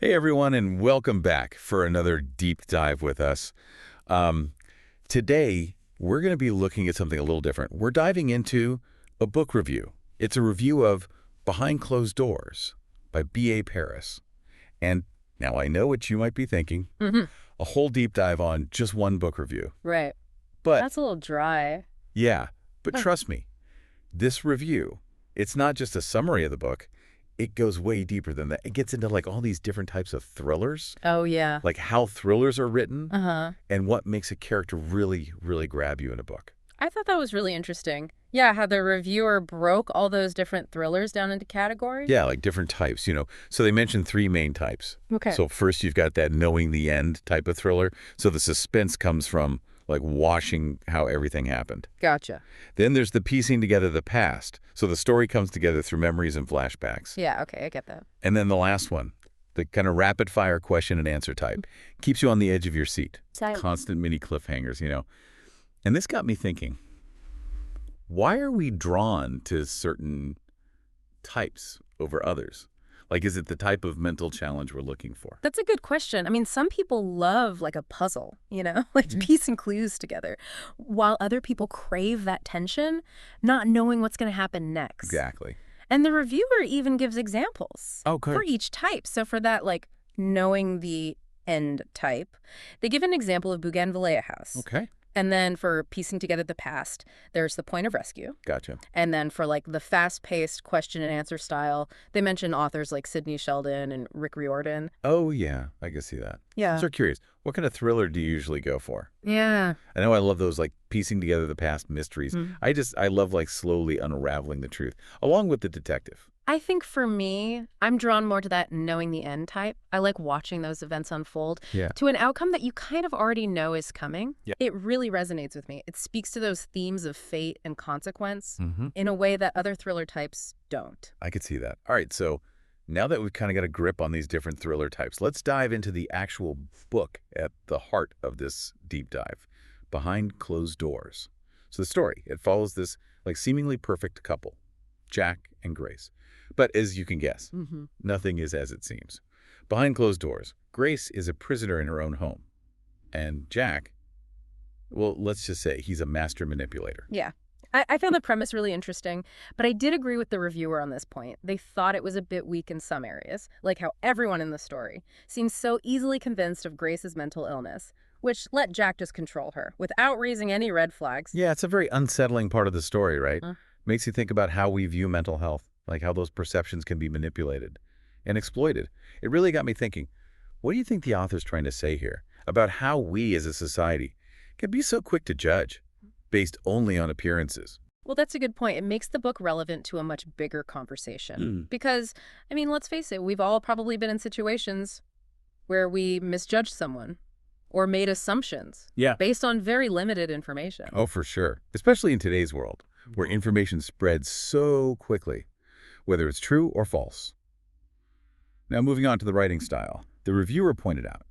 Hey, everyone, and welcome back for another deep dive with us. Today, we're going to be looking at something a little different. We're diving into a book review. It's a review of Behind Closed Doors by B.A. Paris. And now I know what you might be thinking. A whole deep dive on just one book review. Right. But That's a little dry. yeah, but trust me, this review, it's not just a summary of the book. It goes way deeper than that. It gets into like all these different types of thrillers, Oh, yeah. like how thrillers are written Uh-huh. and what makes a character really, really grab you in a book. I thought that was really interesting. Yeah, how the reviewer broke all those different thrillers down into categories. Yeah, like different types, So they mentioned three main types. Okay. So first you've got that knowing the end type of thriller. So the suspense comes from like watching how everything happened. Gotcha. Then there's the piecing together the past. So the story comes together through memories and flashbacks. Yeah, okay, I get that. And then the last one, the kind of rapid fire question and answer type. Keeps you on the edge of your seat. Constant mini cliffhangers. And this got me thinking, why are we drawn to certain types over others? Like, is it the type of mental challenge we're looking for? That's a good question. I mean, some people love like a puzzle, like piecing clues together, while other people crave that tension, not knowing what's going to happen next. Exactly. And the reviewer even gives examples Oh, good. for each type. So for that, like, knowing the end type, they give an example of Bougainvillea House. Okay. And then for piecing together the past, there's the point of rescue. Gotcha. And then for like the fast-paced question and answer style, they mention authors like Sidney Sheldon and Rick Riordan. Oh, yeah. I can see that. Yeah. So curious, what kind of thriller do you usually go for? Yeah. I know I love those like piecing together the past mysteries. Mm. I love like slowly unraveling the truth, along with the detective. I think for me, I'm drawn more to that knowing the end type. I like watching those events unfold Yeah. to an outcome that you kind of already know is coming. Yeah. It really resonates with me. It speaks to those themes of fate and consequence Mm-hmm. in a way that other thriller types don't. I could see that. All right, so now that we've kind of got a grip on these different thriller types, let's dive into the actual book at the heart of this deep dive, Behind Closed Doors. So the story, it follows this like seemingly perfect couple, Jack and Grace. But as you can guess, nothing is as it seems. Behind closed doors, Grace is a prisoner in her own home. And Jack, well, let's just say he's a master manipulator. Yeah. I found the premise really interesting, but I did agree with the reviewer on this point. They thought it was a bit weak in some areas, like how everyone in the story seems so easily convinced of Grace's mental illness, which let Jack just control her without raising any red flags. Yeah, it's a very unsettling part of the story, right? Makes you think about how we view mental health, like how those perceptions can be manipulated and exploited. It really got me thinking, what do you think the author's trying to say here about how we as a society can be so quick to judge based only on appearances? Well, that's a good point. It makes the book relevant to a much bigger conversation. Because, I mean, let's face it, we've all probably been in situations where we misjudged someone or made assumptions based on very limited information. Oh, for sure. Especially in today's world, where information spreads so quickly, whether it's true or false. Now, moving on to the writing style, the reviewer pointed out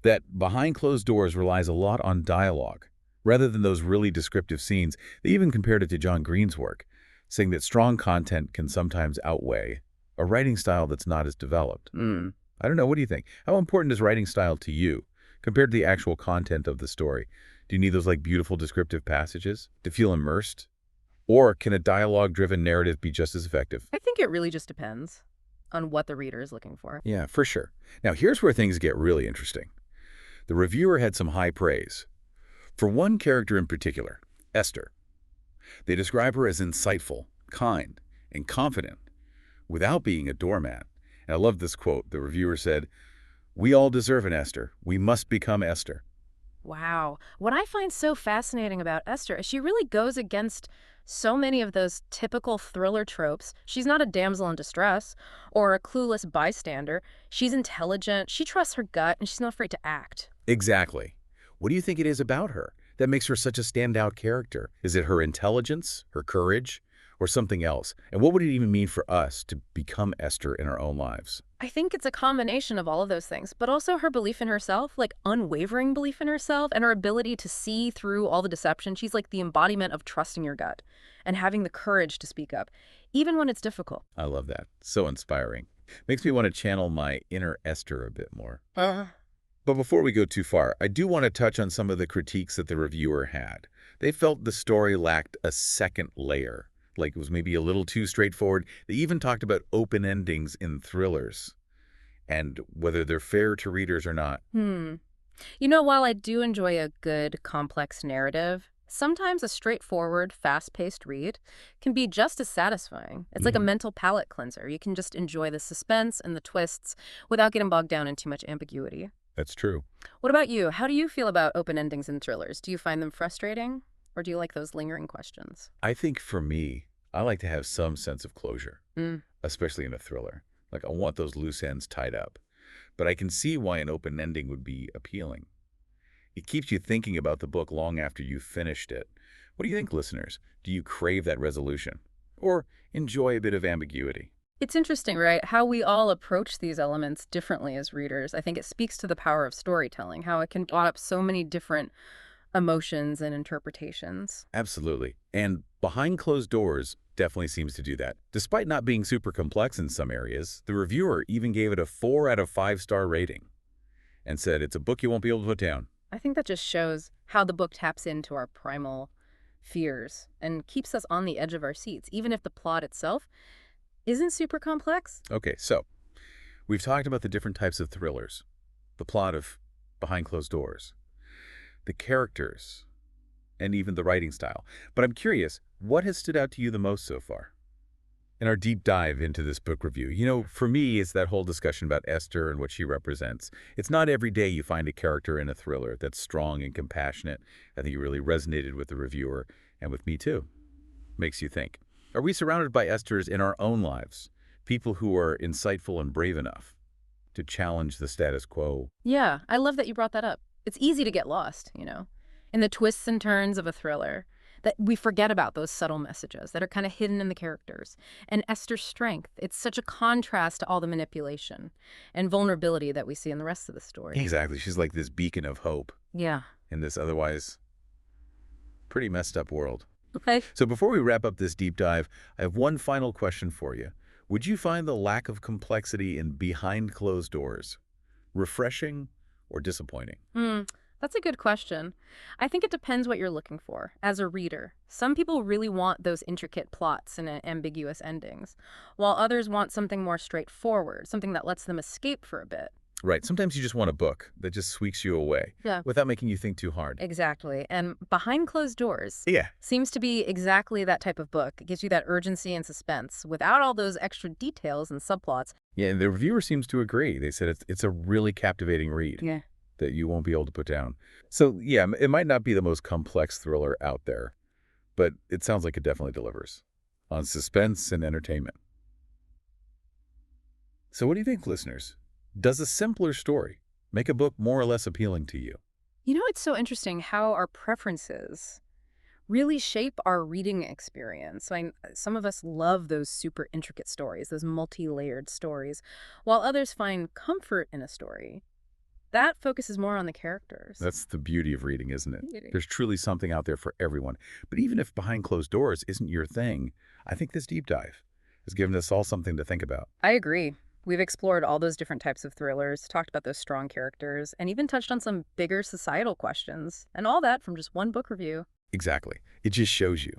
that Behind Closed Doors relies a lot on dialogue, rather than those really descriptive scenes. They even compared it to John Green's work, saying that strong content can sometimes outweigh a writing style that's not as developed. I don't know, what do you think? How important is writing style to you compared to the actual content of the story? Do you need those like beautiful descriptive passages to feel immersed? Or can a dialogue-driven narrative be just as effective? I think it really just depends on what the reader is looking for. Yeah, for sure. Now, here's where things get really interesting. The reviewer had some high praise for one character in particular, Esther. They describe her as insightful, kind, and confident, without being a doormat. And I love this quote. The reviewer said, "We all deserve an Esther. We must become Esther." Wow. What I find so fascinating about Esther is she really goes against so many of those typical thriller tropes. She's not a damsel in distress or a clueless bystander. She's intelligent, she trusts her gut, and she's not afraid to act. Exactly. What do you think it is about her that makes her such a standout character? Is it her intelligence, her courage, or something else? And what would it even mean for us to become Esther in our own lives? I think it's a combination of all of those things, but also her belief in herself, like unwavering belief in herself, and her ability to see through all the deception. She's like the embodiment of trusting your gut and having the courage to speak up, even when it's difficult. I love that. So inspiring. Makes me want to channel my inner Esther a bit more. Uh, But before we go too far, I do want to touch on some of the critiques that the reviewer had. They felt the story lacked a second layer, like it was maybe a little too straightforward. They even talked about open endings in thrillers and whether they're fair to readers or not. hmm. You know, while I do enjoy a good, complex narrative, sometimes a straightforward, fast-paced read can be just as satisfying. It's like a Mhm. mental palate cleanser. You can just enjoy the suspense and the twists without getting bogged down in too much ambiguity. That's true. What about you? How do you feel about open endings in thrillers? Do you find them frustrating, or do you like those lingering questions? I think for me, I like to have some sense of closure, Mm. especially in a thriller. Like I want those loose ends tied up. But I can see why an open ending would be appealing. It keeps you thinking about the book long after you've finished it. What do you think, listeners? Do you crave that resolution? Or enjoy a bit of ambiguity? It's interesting, right? How we all approach these elements differently as readers. I think it speaks to the power of storytelling, how it can bring up so many different emotions and interpretations. Absolutely. And behind closed doors definitely seems to do that. Despite not being super complex in some areas, the reviewer even gave it a 4 out of 5-star rating and said it's a book you won't be able to put down. I think that just shows how the book taps into our primal fears and keeps us on the edge of our seats, even if the plot itself isn't super complex. Okay, so we've talked about the different types of thrillers, the plot of Behind Closed Doors, the characters, and even the writing style. But I'm curious, what has stood out to you the most so far? In our deep dive into this book review, for me, it's that whole discussion about Esther and what she represents. It's not every day you find a character in a thriller that's strong and compassionate. I think it really resonated with the reviewer and with me too. Makes you think. Are we surrounded by Esthers in our own lives? People who are insightful and brave enough to challenge the status quo? Yeah, I love that you brought that up. It's easy to get lost, in the twists and turns of a thriller, that we forget about those subtle messages that are kind of hidden in the characters. And Esther's strength, it's such a contrast to all the manipulation and vulnerability that we see in the rest of the story. Exactly. She's like this beacon of hope Yeah. in this otherwise pretty messed up world. Okay. So before we wrap up this deep dive, I have one final question for you. Would you find the lack of complexity in Behind Closed Doors refreshing or disappointing? That's a good question. I think it depends what you're looking for as a reader. Some people really want those intricate plots and ambiguous endings, while others want something more straightforward, something that lets them escape for a bit. Right. Sometimes you just want a book that just sweeps you away Yeah. without making you think too hard. Exactly. And Behind Closed Doors Yeah. seems to be exactly that type of book. It gives you that urgency and suspense without all those extra details and subplots. Yeah, and the reviewer seems to agree. They said it's a really captivating read Yeah. that you won't be able to put down. So, yeah, it might not be the most complex thriller out there, but it sounds like it definitely delivers on suspense and entertainment. So what do you think, listeners? Does a simpler story make a book more or less appealing to you? It's so interesting how our preferences really shape our reading experience. Some of us love those super intricate stories, those multi-layered stories, while others find comfort in a story that focuses more on the characters. That's the beauty of reading, isn't it? Beauty. There's truly something out there for everyone. But even if Behind Closed Doors isn't your thing, I think this deep dive has given us all something to think about. I agree. We've explored all those different types of thrillers, talked about those strong characters, and even touched on some bigger societal questions, and all that from just one book review. Exactly. It just shows you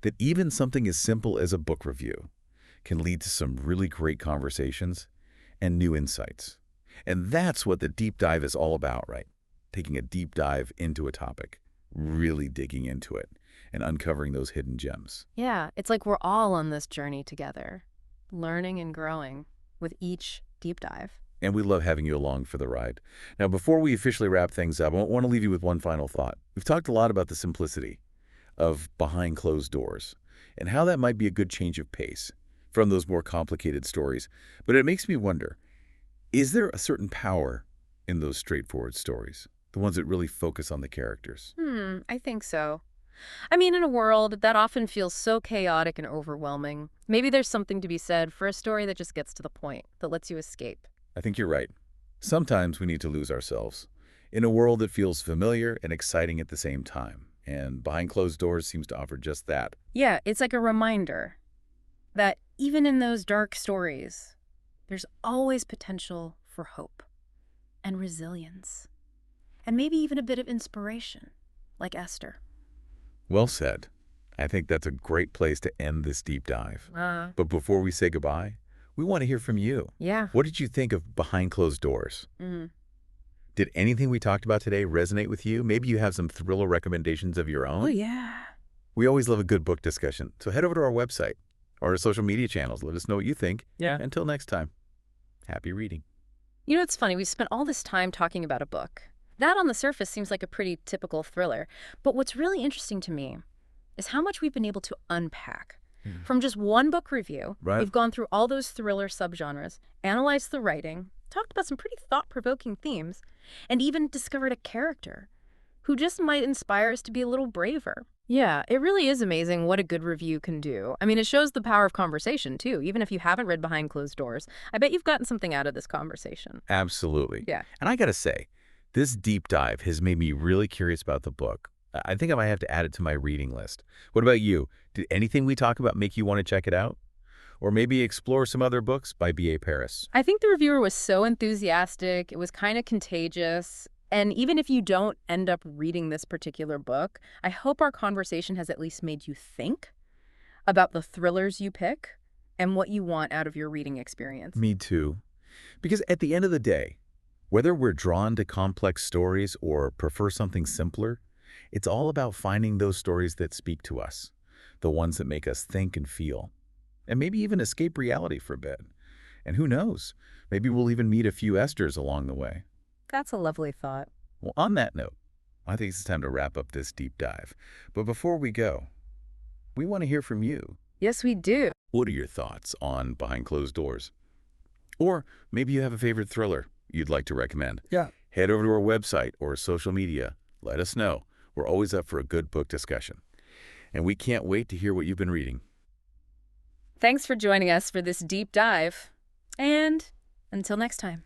that even something as simple as a book review can lead to some really great conversations and new insights. And that's what the deep dive is all about, right? Taking a deep dive into a topic, really digging into it, and uncovering those hidden gems. Yeah, it's like we're all on this journey together, learning and growing with each deep dive. And we love having you along for the ride. Now, before we officially wrap things up, I want to leave you with one final thought. We've talked a lot about the simplicity of Behind Closed Doors and how that might be a good change of pace from those more complicated stories. But it makes me wonder, is there a certain power in those straightforward stories, the ones that really focus on the characters? I think so. In a world that often feels so chaotic and overwhelming, maybe there's something to be said for a story that just gets to the point, that lets you escape. I think you're right. Sometimes we need to lose ourselves in a world that feels familiar and exciting at the same time. And Behind Closed Doors seems to offer just that. Yeah, it's like a reminder that even in those dark stories, There's always potential for hope and resilience, and maybe even a bit of inspiration, like Esther. Well said. I think that's a great place to end this deep dive. But before we say goodbye, we want to hear from you. Yeah. What did you think of Behind Closed Doors? Did anything we talked about today resonate with you? Maybe you have some thriller recommendations of your own? Oh, yeah. We always love a good book discussion, so head over to our website or our social media channels. Let us know what you think. Yeah. Until next time, happy reading. You know, it's funny. We spent all this time talking about a book. That on the surface seems like a pretty typical thriller. But what's really interesting to me is how much we've been able to unpack. From just one book review, Right. we've gone through all those thriller subgenres, analyzed the writing, talked about some pretty thought-provoking themes, and even discovered a character who just might inspire us to be a little braver. Yeah, it really is amazing what a good review can do. I mean, it shows the power of conversation, too. Even if you haven't read Behind Closed Doors, I bet you've gotten something out of this conversation. Absolutely. Yeah. And I got to say, this deep dive has made me really curious about the book. I think I might have to add it to my reading list. What about you? Did anything we talk about make you want to check it out? Or maybe explore some other books by B.A. Paris? I think the reviewer was so enthusiastic, it was kind of contagious. And even if you don't end up reading this particular book, I hope our conversation has at least made you think about the thrillers you pick and what you want out of your reading experience. Me too. Because at the end of the day, whether we're drawn to complex stories or prefer something simpler, it's all about finding those stories that speak to us, the ones that make us think and feel, and maybe even escape reality for a bit. And who knows, maybe we'll even meet a few Esthers along the way. That's a lovely thought. Well, on that note, I think it's time to wrap up this deep dive. But before we go, we want to hear from you. Yes, we do. What are your thoughts on Behind Closed Doors? Or maybe you have a favorite thriller you'd like to recommend. Yeah. Head over to our website or social media. Let us know. We're always up for a good book discussion. And we can't wait to hear what you've been reading. Thanks for joining us for this deep dive. And until next time.